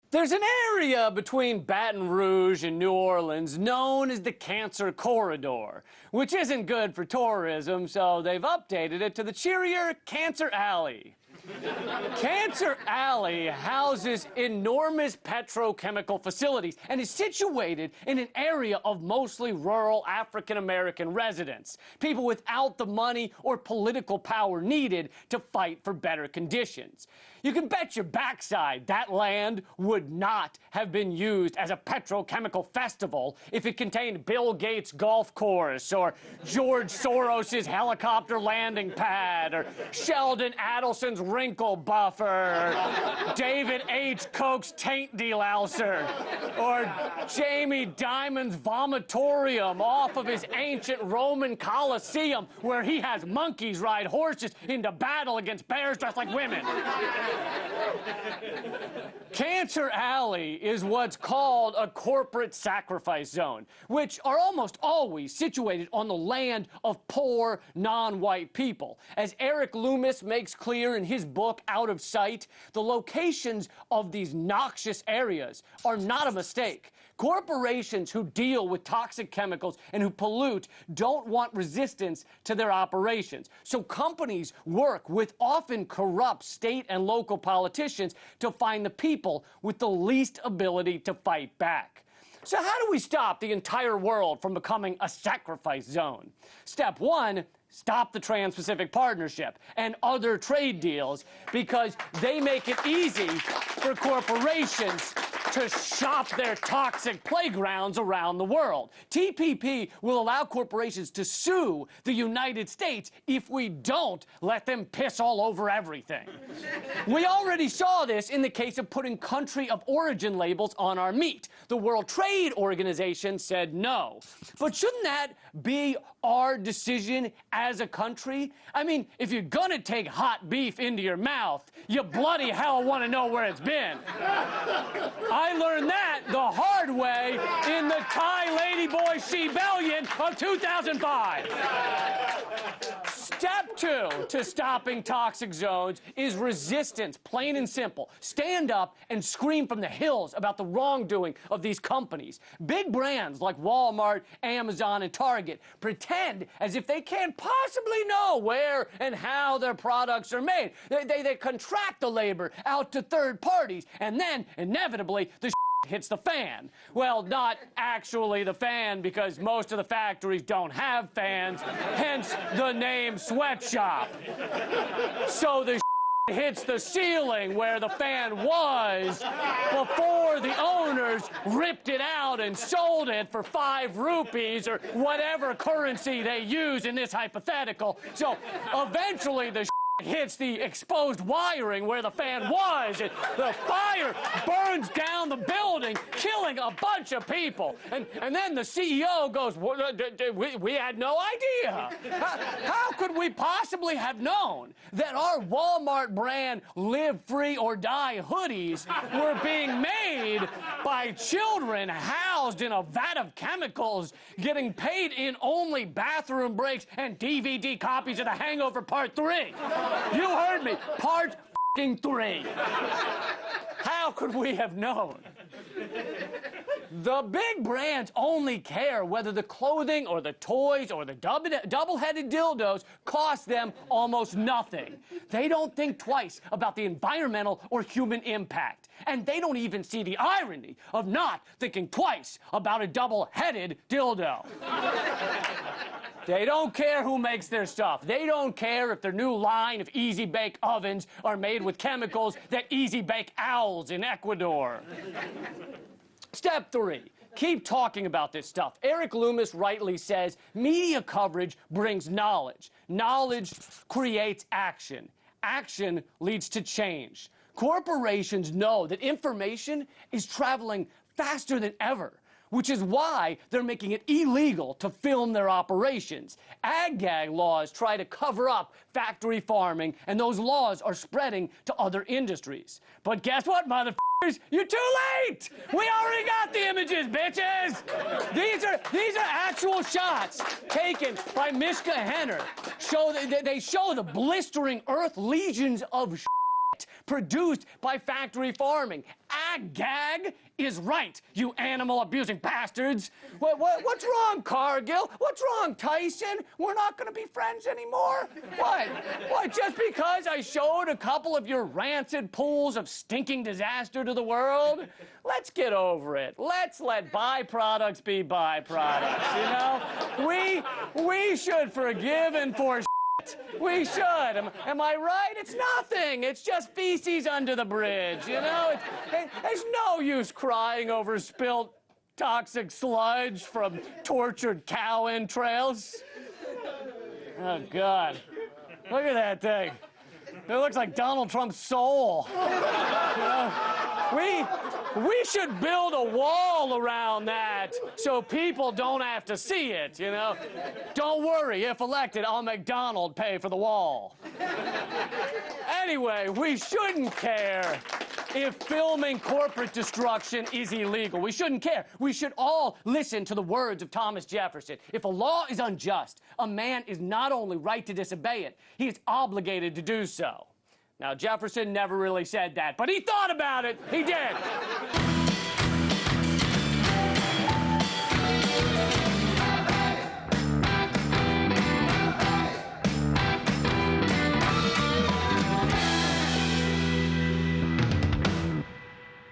There's an area between Baton Rouge and New Orleans known as the Cancer Corridor, which isn't good for tourism, so they've updated it to the cheerier Cancer Alley. Cancer Alley houses enormous petrochemical facilities and is situated in an area of mostly rural African-American residents, people without the money or political power needed to fight for better conditions. You can bet your backside that land would not have been used as a petrochemical festival if it contained Bill Gates' golf course or George Soros's helicopter landing pad or Sheldon Adelson's wrinkle buffer or David H. Koch's taint delouser or Jamie Dimon's vomitorium off of his ancient Roman Colosseum where he has monkeys ride horses into battle against bears dressed like women. Cancer Alley is what's called a corporate sacrifice zone, which are almost always situated on the land of poor, non-white people. As Eric Loomis makes clear in his book, Out of Sight, the locations of these noxious areas are not a mistake. Corporations who deal with toxic chemicals and who pollute don't want resistance to their operations. So companies work with often corrupt state and local politicians to find the people with the least ability to fight back. So how do we stop the entire world from becoming a sacrifice zone? Step one, stop the Trans-Pacific Partnership and other trade deals because they make it easy for corporations to shop their toxic playgrounds around the world. TPP will allow corporations to sue the United States if we don't let them piss all over everything. We already saw this in the case of putting country of origin labels on our meat. The World Trade Organization said no. But shouldn't that be our decision as a country? I mean, if you're gonna take hot beef into your mouth, you bloody hell want to know where it's been. I learned that the hard way in the Thai Ladyboy Shebellion of 2005. Step two to stopping toxic zones is resistance, plain and simple. Stand up and scream from the hills about the wrongdoing of these companies. Big brands like Walmart, Amazon, and Target pretend as if they can't possibly know where and how their products are made. They contract the labor out to third parties, and then, inevitably, the hits the fan. Well, not actually the fan, because most of the factories don't have fans, hence the name sweatshop. So the hits the ceiling where the fan was before the owners ripped it out and sold it for 5 rupees or whatever currency they use in this hypothetical. So eventually the hits the exposed wiring where the fan was, and the fire burns down the building, killing a bunch of people. And then the CEO goes, we had no idea. How could we possibly have known that our Walmart brand Live Free or Die hoodies were being made by children housed in a vat of chemicals, getting paid in only bathroom breaks and DVD copies of The Hangover Part 3? You heard me. Part 3. How could we have known? The big brands only care whether the clothing or the toys or the double-headed dildos cost them almost nothing. They don't think twice about the environmental or human impact. And they don't even see the irony of not thinking twice about a double-headed dildo. They don't care who makes their stuff. They don't care if their new line of Easy Bake ovens are made with chemicals that Easy Bake owls in Ecuador. Step 3. Keep talking about this stuff. Eric Loomis rightly says media coverage brings knowledge. Knowledge creates action. Action leads to change. Corporations know that information is traveling faster than ever, which is why they're making it illegal to film their operations. Ag-gag laws try to cover up factory farming, and those laws are spreading to other industries. But guess what, motherfuckers? You're too late! We already got the images, bitches! These are actual shots taken by Mishka Henner. They show the blistering earth legions of produced by factory farming. Ag-gag is right, you animal-abusing bastards. What's wrong, Cargill? What's wrong, Tyson? We're not gonna be friends anymore? What, just because I showed a couple of your rancid pools of stinking disaster to the world? Let's get over it. Let's let byproducts be byproducts, you know? We should forgive and forget. We should. Am I right? It's nothing. It's just feces under the bridge, you know? There's no use crying over spilt toxic sludge from tortured cow entrails. Oh, God. Look at that thing. It looks like Donald Trump's soul. You know? We should build a wall around that so people don't have to see it, you know? Don't worry, if elected, I'll make Donald pay for the wall. Anyway, we shouldn't care if filming corporate destruction is illegal. We shouldn't care. We should all listen to the words of Thomas Jefferson. If a law is unjust, a man is not only right to disobey it, he is obligated to do so. Now, Jefferson never really said that, but he thought about it. He did.